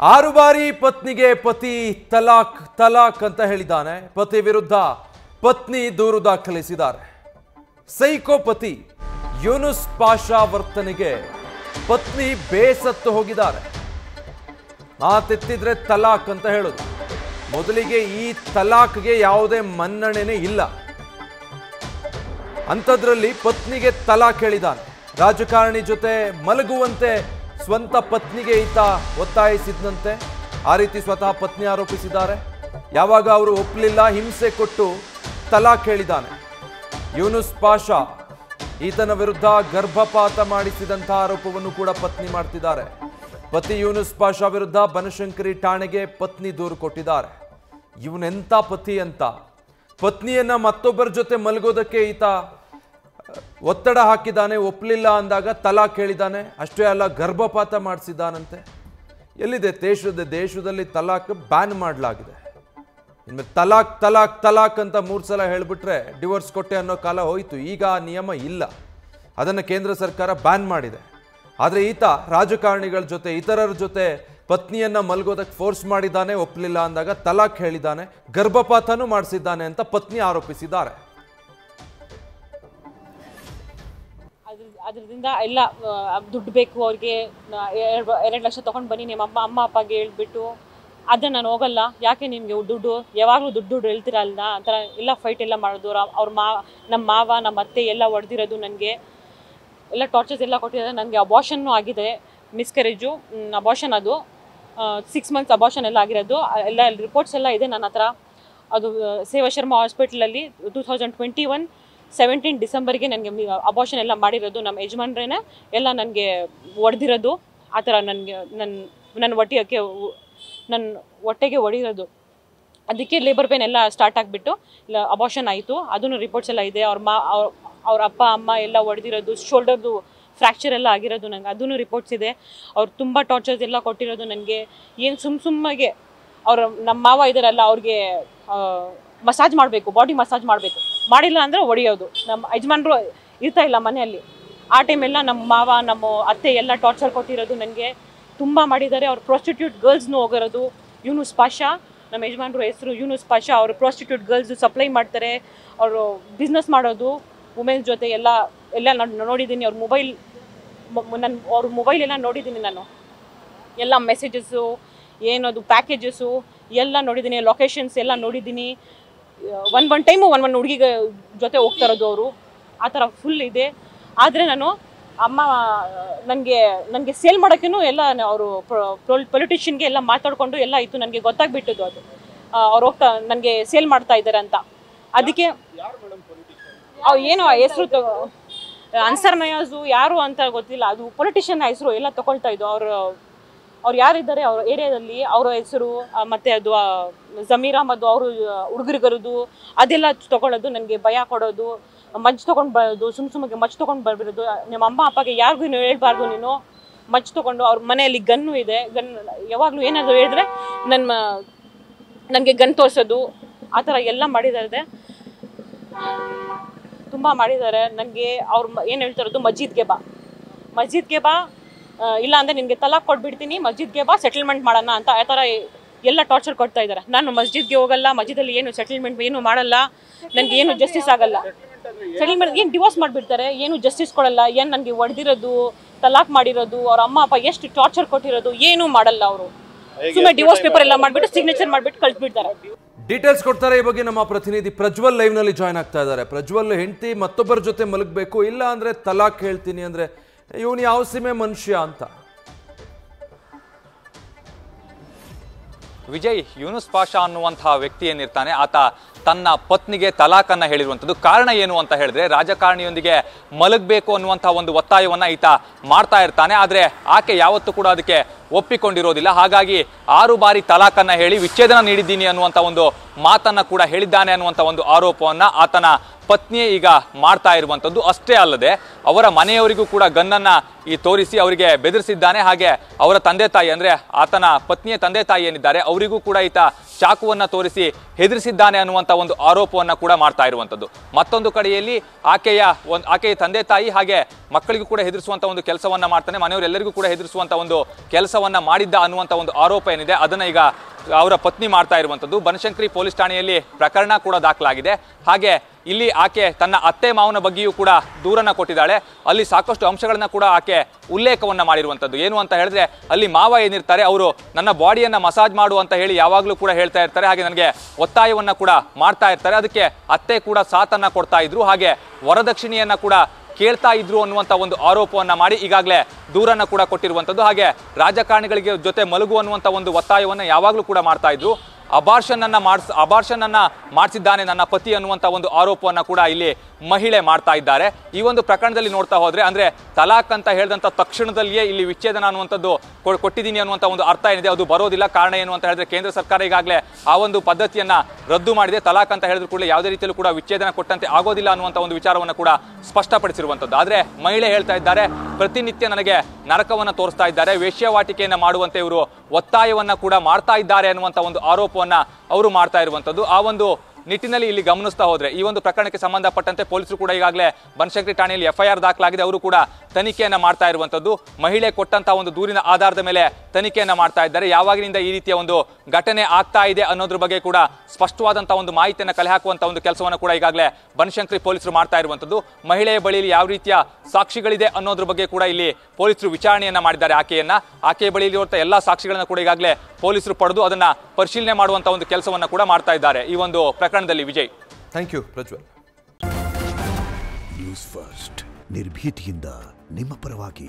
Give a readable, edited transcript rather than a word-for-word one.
6 ಬಾರಿ ಪತ್ನಿಗೆ ಪತಿ ತಲಾಕ್ ತಲಾಕ್ ಅಂತ ಹೇಳಿದ್ದಾನೆ. ಪತಿ ವಿರುದ್ಧ ಪತ್ನಿ ದೂರು ದಾಖಲಿಸಿದ್ದಾರೆ. ಸೈಕೋ ಪತಿ ಯೂನುಸ್ ಪಾಷಾ ವರ್ತನೆಗೆ ಪತ್ನಿ ಬೇಸತ್ತು ಹೋಗಿದ್ದಾರೆ. ಮಾತೆತ್ತಿದ್ರೆ ತಲಾಕ್ ಅಂತ ಹೇಳೋದು. ಮೊದಲಿಗೆ ಈ ತಲಾಕ್ಗೆ ಯಾವುದೇ ಮನ್ನಣೆನೇ ಇಲ್ಲ. ಅಂಥದ್ರಲ್ಲಿ ಪತ್ನಿಗೆ ತಲಾಕ್ ಹೇಳಿದ್ದಾನೆ. ರಾಜಕಾರಣಿ ಜೊತೆ ಮಲಗುವಂತೆ ಸ್ವಂತ ಪತ್ನಿಗೆ ಈತ ಒತ್ತಾಯಿಸಿದಂತೆ ಆ ರೀತಿ ಸ್ವತಃ ಪತ್ನಿ ಆರೋಪಿಸಿದ್ದಾರೆ. ಯಾವಾಗ ಅವರು ಒಪ್ಪಲಿಲ್ಲ, ಹಿಂಸೆ ಕೊಟ್ಟು ತಲಾಕ್ ಹೇಳಿದ್ದಾನೆ. ಯೂನುಸ್ ಪಾಷಾ ಈತನ ವಿರುದ್ಧ ಗರ್ಭಪಾತ ಮಾಡಿಸಿದಂಥ ಆರೋಪವನ್ನು ಕೂಡ ಪತ್ನಿ ಮಾಡ್ತಿದ್ದಾರೆ. ಪತಿ ಯೂನುಸ್ ಪಾಷಾ ವಿರುದ್ಧ ಬನಶಂಕರಿ ಠಾಣೆಗೆ ಪತ್ನಿ ದೂರು ಕೊಟ್ಟಿದ್ದಾರೆ. ಇವನೆಂಥ ಪತಿ ಅಂತ ಪತ್ನಿಯನ್ನ ಮತ್ತೊಬ್ಬರ ಜೊತೆ ಮಲಗೋದಕ್ಕೆ ಈತ ಒತ್ತಡ ಹಾಕಿದ್ದಾನೆ. ಒಪ್ಪಲಿಲ್ಲ ಅಂದಾಗ ತಲಾಕ್ ಹೇಳಿದ್ದಾನೆ. ಅಷ್ಟೇ ಅಲ್ಲ, ಗರ್ಭಪಾತ ಮಾಡಿಸಿದ್ದಾನಂತೆ. ಎಲ್ಲಿದೆ ದೇಶದಲ್ಲಿ ತಲಾಕ್ ಬ್ಯಾನ್ ಮಾಡಲಾಗಿದೆ. ಇನ್ಮೇಲೆ ತಲಾಕ್ ತಲಾಕ್ ತಲಾಕ್ ಅಂತ 3 ಸಲ ಹೇಳ್ಬಿಟ್ರೆ ಡಿವೋರ್ಸ್ ಕೊಟ್ಟೆ ಅನ್ನೋ ಕಾಲ ಹೋಯಿತು. ಈಗ ಆ ನಿಯಮ ಇಲ್ಲ. ಅದನ್ನು ಕೇಂದ್ರ ಸರ್ಕಾರ ಬ್ಯಾನ್ ಮಾಡಿದೆ. ಆದರೆ ಈತ ರಾಜಕಾರಣಿಗಳ ಜೊತೆ ಇತರರ ಜೊತೆ ಪತ್ನಿಯನ್ನ ಮಲಗೋದಕ್ಕೆ ಫೋರ್ಸ್ ಮಾಡಿದ್ದಾನೆ. ಒಪ್ಪಲಿಲ್ಲ ಅಂದಾಗ ತಲಾಕ್ ಹೇಳಿದ್ದಾನೆ, ಗರ್ಭಪಾತನೂ ಮಾಡಿಸಿದ್ದಾನೆ ಅಂತ ಪತ್ನಿ ಆರೋಪಿಸಿದ್ದಾರೆ. ಅದರಿಂದ ಎಲ್ಲ ದುಡ್ಡು ಬೇಕು ಅವ್ರಿಗೆ, 2 ಲಕ್ಷ ತೊಗೊಂಡು ಬನ್ನಿ ನಿಮ್ಮ ಅಮ್ಮ ಅಪ್ಪಗೆ ಹೇಳ್ಬಿಟ್ಟು, ಅದನ್ನು ನಾನು ಹೋಗಲ್ಲ, ಯಾಕೆ ನಿಮಗೆ ದುಡ್ಡು, ಯಾವಾಗಲೂ ದುಡ್ಡು ಹೇಳ್ತೀರಲ್ಲ ಅಂತ ಎಲ್ಲ ಫೈಟ್ ಎಲ್ಲ ಮಾಡೋದು. ಅವ್ರ ನಮ್ಮ ಮಾವ ನಮ್ಮ ಅತ್ತೆ ಎಲ್ಲ ಹೊಡೆದಿರೋದು, ನನಗೆ ಎಲ್ಲ ಟಾರ್ಚರ್ಸ್ ಎಲ್ಲ ಕೊಟ್ಟಿದ್ದಾರೆ. ನನಗೆ ಅಬಾರ್ಷನ್ನು ಆಗಿದೆ, ಮಿಸ್ಕರೇಜು ಅಬಾರ್ಷನ್, ಅದು 6 ಮಂತ್ಸ್ ಅಬಾರ್ಷನ್ ಎಲ್ಲ ಆಗಿರೋದು. ಎಲ್ಲ ರಿಪೋರ್ಟ್ಸ್ ಎಲ್ಲ ಇದೆ ನನ್ನ ಹತ್ರ. ಅದು ಸೇವಾ ಶರ್ಮಾ ಹಾಸ್ಪಿಟಲಲ್ಲಿ 2021 17 ಡಿಸೆಂಬರ್ಗೆ ನನಗೆ ಅಬಾರ್ಷನ್ ಎಲ್ಲ ಮಾಡಿರೋದು. ನಮ್ಮ ಯಜಮಾನ್ರೇನೆ ಎಲ್ಲ ನನಗೆ ಹೊಡೆದಿರೋದು. ಆ ಥರ ನನಗೆ ನನ್ನ ಹೊಟ್ಟೆಗೆ ಹೊಡಿರೋದು. ಅದಕ್ಕೆ ಲೇಬರ್ ಪೇನ್ ಎಲ್ಲ ಸ್ಟಾರ್ಟ್ ಆಗಿಬಿಟ್ಟು ಇಲ್ಲ ಅಬಾರ್ಷನ್ ಆಯಿತು. ಅದನ್ನು ರಿಪೋರ್ಟ್ಸ್ ಎಲ್ಲ ಇದೆ. ಅವ್ರ ಅಪ್ಪ ಅಮ್ಮ ಎಲ್ಲ ಹೊಡೆದಿರೋದು, ಶೋಲ್ಡರ್ದು ಫ್ರ್ಯಾಕ್ಚರ್ ಎಲ್ಲ ಆಗಿರೋದು, ನನಗೆ ಅದನ್ನು ರಿಪೋರ್ಟ್ಸ್ ಇದೆ. ಅವ್ರು ತುಂಬ ಟಾರ್ಚರ್ಸ್ ಎಲ್ಲ ಕೊಟ್ಟಿರೋದು ನನಗೆ. ಏನು ಸುಮ್ಮಗೆ ಅವ್ರು ನಮ್ಮ ಮಾವ ಇದ್ದಾರಲ್ಲ, ಅವ್ರಿಗೆ ಮಸಾಜ್ ಮಾಡಬೇಕು, ಬಾಡಿ ಮಸಾಜ್ ಮಾಡಬೇಕು, ಮಾಡಿಲ್ಲ ಅಂದರೆ ಹೊಡೆಯೋದು. ನಮ್ಮ ಯಜಮಾನ್ರು ಇರ್ತಾ ಇಲ್ಲ ಮನೆಯಲ್ಲಿ. ಆ ಟೈಮೆಲ್ಲ ನಮ್ಮ ಮಾವ ನಮ್ಮ ಅತ್ತೆ ಎಲ್ಲ ಟಾರ್ಚರ್ ಕೊಟ್ಟಿರೋದು ನನಗೆ ತುಂಬ ಮಾಡಿದ್ದಾರೆ. ಅವ್ರು ಪ್ರಾಸ್ಟಿಟ್ಯೂಟ್ ಗರ್ಲ್ಸ್ನೂ ಹೋಗಿರೋದು. ಯೂನುಸ್ ಪಾಷಾ ನಮ್ಮ ಯಜಮಾನ್ರು ಹೆಸರು ಯೂನುಸ್ ಪಾಷಾ. ಅವರು ಪ್ರಾಸ್ಟಿಟ್ಯೂಟ್ ಗರ್ಲ್ಸು ಸಪ್ಲೈ ಮಾಡ್ತಾರೆ. ಅವರು ಬಿಸ್ನೆಸ್ ಮಾಡೋದು ವುಮೆನ್ಸ್ ಜೊತೆ ಎಲ್ಲ ನಾನು ನೋಡಿದ್ದೀನಿ. ಅವ್ರ ಮೊಬೈಲ್ ಎಲ್ಲ ನೋಡಿದ್ದೀನಿ ನಾನು. ಎಲ್ಲ ಮೆಸೇಜಸ್ಸು, ಏನದು ಪ್ಯಾಕೇಜಸ್ಸು ಎಲ್ಲ ನೋಡಿದ್ದೀನಿ. ಲೊಕೇಶನ್ಸ್ ಎಲ್ಲ ನೋಡಿದ್ದೀನಿ. ಒಂದು ಟೈಮು ಒಂದು ಹುಡುಗಿಗೆ ಜೊತೆ ಹೋಗ್ತಾ ಇರೋದು ಅವರು. ಆ ಥರ ಫುಲ್ ಇದೆ. ಆದರೆ ನಾನು ಅಮ್ಮ ನನಗೆ ಸೇಲ್ ಮಾಡೋಕ್ಕೂ ಎಲ್ಲ ಅವರು ಪೊಲಿಟಿಷಿಯನ್ಗೆ ಎಲ್ಲ ಮಾತಾಡಿಕೊಂಡು ಎಲ್ಲ ಇತ್ತು. ನನಗೆ ಗೊತ್ತಾಗ್ಬಿಟ್ಟದ್ದು ಅದು. ಅವ್ರು ಹೋಗ್ತಾ ನನಗೆ ಸೇಲ್ ಮಾಡ್ತಾ ಇದ್ದಾರೆ ಅಂತ. ಅದಕ್ಕೆ ಏನೋ ಹೆಸರು ಅನ್ಸರ್ ನಯಾಜು ಯಾರು ಅಂತ ಗೊತ್ತಿಲ್ಲ. ಅದು ಪೊಲಿಟಿಷಿಯನ್ ಹೆಸರು ಎಲ್ಲ ತಗೊಳ್ತಾ ಇದ್ದು. ಅವ್ರು ಯಾರಿದ್ದಾರೆ ಅವ್ರ ಏರಿಯಾದಲ್ಲಿ, ಅವರ ಹೆಸರು ಮತ್ತು ಅದು ಜಮೀರ್ ಅಹಮದ್ ಅವರು ಹುಡುಗರಿಗರದು ಅದೆಲ್ಲ ತಗೊಳ್ಳೋದು. ನನಗೆ ಭಯ ಕೊಡೋದು, ಮಜ್ಜು ತೊಗೊಂಡು ಬರೋದು, ಸುಮ್ಗೆ ಮಜ್ಜು ತೊಗೊಂಡು ಬರ್ಬಿರೋದು. ನಿಮ್ಮ ಅಮ್ಮ ಅಪ್ಪಗೆ ಯಾರಿಗೂ ಹೇಳ್ಬಾರ್ದು, ನೀನು ಮಜ್ಜು ತೊಗೊಂಡು. ಅವ್ರ ಮನೆಯಲ್ಲಿ ಗನ್ನು ಇದೆ. ಯಾವಾಗಲೂ ಏನಾದರೂ ಹೇಳಿದ್ರೆ ನನಗೆ ಗನ್ ತೋರಿಸೋದು. ಆ ಥರ ಎಲ್ಲ ಮಾಡಿದ್ದಾರೆ, ತುಂಬ ಮಾಡಿದ್ದಾರೆ ನನಗೆ. ಅವ್ರು ಏನು ಹೇಳ್ತಾ ಇರೋದು, ಮಸ್ಜಿದ್ಗೆ ಬಾ, ಇಲ್ಲ ಅಂದರೆ ನಿನಗೆ ತಲಾಕ್ ಕೊಟ್ಬಿಡ್ತೀನಿ, ಮಸ್ಜಿದ್ಗೆ ಬಾ, ಸೆಟಲ್ಮೆಂಟ್ ಮಾಡೋಣ ಅಂತ ಆ ಥರ ಎಲ್ಲ ಟಾರ್ಚರ್ ಕೊಡ್ತಾ ಇದ್ದಾರೆ. ನಾನು ಮಸ್ಜಿದ್ಗೆ ಹೋಗಲ್ಲ, ಮಸ್ಜಿದಲ್ಲಿ ಏನು ಸೆಟಲ್ಮೆಂಟ್ ಏನು ಮಾಡಲ್ಲ, ನನಗೆ ಏನು ಜಸ್ಟಿಸ್ ಆಗಲ್ಲ. ಸೆಟಲ್ಮೆಂಟ್ ಏನು ಡಿವೋರ್ಸ್ ಮಾಡಿಬಿಡ್ತಾರೆ, ಏನು ಜಸ್ಟಿಸ್ ಕೊಡಲ್ಲ. ಏನು ನನಗೆ ಹೊಡೆದಿರೋದು, ತಲಾಕ್ ಮಾಡಿರೋದು, ಅವ್ರ ಅಮ್ಮ ಅಪ್ಪ ಎಷ್ಟು ಟಾರ್ಚರ್ ಕೊಟ್ಟಿರೋದು ಏನೂ ಮಾಡಲ್ಲ. ಅವರು ಸುಮ್ಮನೆ ಡಿವೋರ್ಸ್ ಪೇಪರ್ ಎಲ್ಲ ಮಾಡಿಬಿಟ್ಟು ಸಿಗ್ನೇಚರ್ ಮಾಡಿಬಿಟ್ಟು ಕಳಿಸ್ಬಿಡ್ತಾರೆ. ಡೀಟೇಲ್ಸ್ ಕೊಡ್ತಾರೆ ಈ ಬಗ್ಗೆ ನಮ್ಮ ಪ್ರತಿನಿಧಿ ಪ್ರಜ್ವಲ್ ಲೈವ್ ನಲ್ಲಿ ಜಾಯ್ನ್ ಆಗ್ತಾ ಇದ್ದಾರೆ. ಪ್ರಜ್ವಲ್, ಹೆಂಡತಿ ಮತ್ತೊಬ್ಬರ ಜೊತೆ ಮಲಗಬೇಕು, ಇಲ್ಲ ಅಂದ್ರೆ ತಲಾಕ್ ಹೇಳ್ತೀನಿ ಅಂದ್ರೆ ಇವನು ಯಾವ ಸೀಮೆ ಮನುಷ್ಯ ಅಂತ? ವಿಜಯ್, ಯೂನುಸ್ ಪಾಷಾ ಅನ್ನುವಂತಹ ವ್ಯಕ್ತಿ ಏನಿರ್ತಾನೆ, ಆತ ತನ್ನ ಪತ್ನಿಗೆ ತಲಾಕನ್ನ ಹೇಳಿರುವಂಥದ್ದು. ಕಾರಣ ಏನು ಅಂತ ಹೇಳಿದ್ರೆ, ರಾಜಕಾರಣಿಯೊಂದಿಗೆ ಮಲಗಬೇಕು ಅನ್ನುವಂತಹ ಒಂದು ಒತ್ತಾಯವನ್ನ ಈತ ಮಾಡ್ತಾ ಇರ್ತಾನೆ. ಆದರೆ ಆಕೆ ಯಾವತ್ತೂ ಕೂಡ ಅದಕ್ಕೆ ಒಪ್ಪಿಕೊಂಡಿರೋದಿಲ್ಲ. ಹಾಗಾಗಿ 6 ಬಾರಿ ತಲಾಕನ್ನ ಹೇಳಿ ವಿಚ್ಛೇದನ ನೀಡಿದ್ದೀನಿ ಅನ್ನುವಂಥ ಒಂದು ಮಾತನ್ನ ಕೂಡ ಹೇಳಿದ್ದಾನೆ ಅನ್ನುವಂಥ ಒಂದು ಆರೋಪವನ್ನ ಆತನ ಪತ್ನಿಯೇ ಈಗ ಮಾಡ್ತಾ ಇರುವಂಥದ್ದು. ಅಷ್ಟೇ ಅಲ್ಲದೆ ಅವರ ಮನೆಯವರಿಗೂ ಕೂಡ ಗನ್ನನ್ನ ತೋರಿಸಿ ಅವರಿಗೆ ಬೆದರಿಸಿದ್ದಾನೆ. ಹಾಗೆ ಅವರ ತಂದೆ ತಾಯಿ ಅಂದ್ರೆ ಆತನ ಪತ್ನಿಯ ತಂದೆ ತಾಯಿ ಏನಿದ್ದಾರೆ ಅವರಿಗೂ ಕೂಡ ಈತ ಚಾಕುವನ್ನ ತೋರಿಸಿ ಹೆದರಿಸಿದ್ದಾನೆ ಅನ್ನುವಂಥ ಒಂದು ಆರೋಪವನ್ನ ಕೂಡ ಮಾಡ್ತಾ ಇರುವಂಥದ್ದು. ಮತ್ತೊಂದು ಕಡೆಯಲ್ಲಿ ಆಕೆಯ ತಂದೆ ತಾಯಿ ಹಾಗೆ ಮಕ್ಕಳಿಗೂ ಕೂಡ ಹೆದರಿಸುವಂತ ಒಂದು ಕೆಲಸವನ್ನ ಮಾಡ್ತಾನೆ, ಮನೆಯವರೆಲ್ಲರಿಗೂ ಕೂಡ ಹೆದರಿಸುವಂತ ಒಂದು ಕೆಲಸವನ್ನ ಮಾಡಿದ್ದ ಅನ್ನುವಂಥ ಒಂದು ಆರೋಪ ಏನಿದೆ ಅದನ್ನ ಈಗ ಅವರ ಪತ್ನಿ ಮಾಡ್ತಾ ಇರುವಂಥದ್ದು. ಬನಶಂಕರಿ ಪೊಲೀಸ್ ಠಾಣೆಯಲ್ಲಿ ಪ್ರಕರಣ ಕೂಡ ದಾಖಲಾಗಿದೆ. ಹಾಗೆ ಇಲ್ಲಿ ಆಕೆ ತನ್ನ ಅತ್ತೆ ಮಾವನ ಬಗ್ಗೆಯೂ ಕೂಡ ದೂರನ್ನ ಕೊಟ್ಟಿದ್ದಾಳೆ. ಅಲ್ಲಿ ಸಾಕಷ್ಟು ಅಂಶಗಳನ್ನ ಕೂಡ ಆಕೆ ಉಲ್ಲೇಖವನ್ನ ಮಾಡಿರುವಂಥದ್ದು. ಏನು ಅಂತ ಹೇಳಿದ್ರೆ ಅಲ್ಲಿ ಮಾವ ಏನಿರ್ತಾರೆ ಅವರು ನನ್ನ ಬಾಡಿಯನ್ನ ಮಸಾಜ್ ಮಾಡು ಅಂತ ಹೇಳಿ ಯಾವಾಗಲೂ ಕೂಡ ಹೇಳ್ತಾ ಇರ್ತಾರೆ. ಹಾಗೆ ನನಗೆ ಒತ್ತಾಯವನ್ನ ಕೂಡ ಮಾಡ್ತಾ ಇರ್ತಾರೆ. ಅದಕ್ಕೆ ಅತ್ತೆ ಕೂಡ ಸಾಥನ್ನ ಕೊಡ್ತಾ ಇದ್ರು, ಹಾಗೆ ವರದಕ್ಷಿಣೆಯನ್ನ ಕೂಡ ಕೇಳ್ತಾ ಇದ್ರು ಅನ್ನುವಂಥ ಒಂದು ಆರೋಪವನ್ನ ಮಾಡಿ ಈಗಾಗಲೇ ದೂರನ್ನ ಕೂಡ ಕೊಟ್ಟಿರುವಂಥದ್ದು. ಹಾಗೆ ರಾಜಕಾರಣಿಗಳಿಗೆ ಜೊತೆ ಮಲಗು ಅನ್ನುವಂಥ ಒಂದು ಒತ್ತಾಯವನ್ನ ಯಾವಾಗಲೂ ಕೂಡ ಮಾಡ್ತಾ ಇದ್ರು. ಅಬಾರ್ಷನ್ ಅನ್ನ ಮಾಡಿಸಿದ್ದಾನೆ ನನ್ನ ಪತಿ ಅನ್ನುವಂಥ ಒಂದು ಆರೋಪವನ್ನ ಕೂಡ ಇಲ್ಲಿ ಮಹಿಳೆ ಮಾಡ್ತಾ ಇದ್ದಾರೆ. ಈ ಒಂದು ಪ್ರಕರಣದಲ್ಲಿ ನೋಡ್ತಾ ಹೋದ್ರೆ ಅಂದ್ರೆ ತಲಾಕ್ ಅಂತ ಹೇಳಿದಂಥ ತಕ್ಷಣದಲ್ಲಿಯೇ ಇಲ್ಲಿ ವಿಚ್ಛೇದನ ಅನ್ನುವಂಥದ್ದು ಕೊಟ್ಟಿದ್ದೀನಿ ಅನ್ನುವಂಥ ಒಂದು ಅರ್ಥ ಏನಿದೆ ಅದು ಬರೋದಿಲ್ಲ. ಕಾರಣ ಏನು ಅಂತ ಹೇಳಿದ್ರೆ ಕೇಂದ್ರ ಸರ್ಕಾರ ಈಗಾಗಲೇ ಆ ಒಂದು ಪದ್ಧತಿಯನ್ನ ರದ್ದು ಮಾಡಿದೆ. ತಲಾಕ್ ಅಂತ ಹೇಳಿದ್ರು ಕೂಡ ಯಾವುದೇ ರೀತಿಯಲ್ಲೂ ಕೂಡ ವಿಚ್ಛೇದನ ಕೊಟ್ಟಂತೆ ಆಗೋದಿಲ್ಲ ಅನ್ನುವಂಥ ಒಂದು ವಿಚಾರವನ್ನು ಕೂಡ ಸ್ಪಷ್ಟಪಡಿಸಿರುವಂಥದ್ದು. ಆದ್ರೆ ಮಹಿಳೆ ಹೇಳ್ತಾ ಇದ್ದಾರೆ ಪ್ರತಿನಿತ್ಯ ನನಗೆ ನರಕವನ್ನ ತೋರಿಸ್ತಾ ಇದ್ದಾರೆ, ವೇಶ್ಯಾವಾಟಿಕೆಯನ್ನ ಮಾಡುವಂತೆ ಇವರು ಒತ್ತಾಯವನ್ನ ಕೂಡ ಮಾಡ್ತಾ ಇದ್ದಾರೆ ಅನ್ನುವಂಥ ಒಂದು ಆರೋಪವನ್ನ ಅವರು ಮಾಡ್ತಾ ಇರುವಂಥದ್ದು. ಆ ಒಂದು ನಿಟ್ಟಿನಲ್ಲಿ ಇಲ್ಲಿ ಗಮನಿಸ್ತಾ ಹೋದ್ರೆ ಈ ಒಂದು ಪ್ರಕರಣಕ್ಕೆ ಸಂಬಂಧಪಟ್ಟಂತೆ ಪೊಲೀಸರು ಕೂಡ ಈಗಾಗಲೇ ಬನಶಂಕರಿ ಠಾಣೆಯಲ್ಲಿ FIR ದಾಖಲಾಗಿದೆ. ಅವರು ಕೂಡ ತನಿಖೆಯನ್ನ ಮಾಡ್ತಾ ಇರುವಂಥದ್ದು. ಮಹಿಳೆ ಕೊಟ್ಟಂತಹ ಒಂದು ದೂರಿನ ಆಧಾರದ ಮೇಲೆ ತನಿಖೆಯನ್ನ ಮಾಡ್ತಾ ಇದ್ದಾರೆ. ಯಾವಾಗಿನಿಂದ ಈ ರೀತಿಯ ಒಂದು ಘಟನೆ ಆಗ್ತಾ ಇದೆ ಅನ್ನೋದ್ರ ಬಗ್ಗೆ ಕೂಡ ಸ್ಪಷ್ಟವಾದಂತಹ ಒಂದು ಮಾಹಿತಿಯನ್ನು ಕಲೆ ಹಾಕುವಂತಹ ಒಂದು ಕೆಲಸವನ್ನು ಕೂಡ ಈಗಾಗಲೇ ಬನಶಂಕರಿ ಪೊಲೀಸರು ಮಾಡ್ತಾ ಇರುವಂಥದ್ದು. ಮಹಿಳೆಯ ಬಳಿಯಲ್ಲಿ ಯಾವ ರೀತಿಯ ಸಾಕ್ಷಿಗಳಿದೆ ಅನ್ನೋದ್ರ ಬಗ್ಗೆ ಕೂಡ ಇಲ್ಲಿ ಪೊಲೀಸರು ವಿಚಾರಣೆಯನ್ನ ಮಾಡಿದ್ದಾರೆ. ಆಕೆಯ ಬಳಿಯಲ್ಲಿ ಇರುವಂತಹ ಎಲ್ಲಾ ಸಾಕ್ಷಿಗಳನ್ನ ಕೂಡ ಈಗಾಗಲೇ ಪೊಲೀಸರು ಪಡೆದು ಅದನ್ನ ಪರಿಶೀಲನೆ ಮಾಡುವಂತಹ ಒಂದು ಕೆಲಸವನ್ನ ಕೂಡ ಮಾಡ್ತಾ ಇದ್ದಾರೆ ಈ ಒಂದು ಪ್ರಕರಣದಲ್ಲಿ. Vijay, thank you Prajwal. News First ನಿರ್ಭೀತಿಯಿಂದ ನಿಮ್ಮ ಪರವಾಗಿ.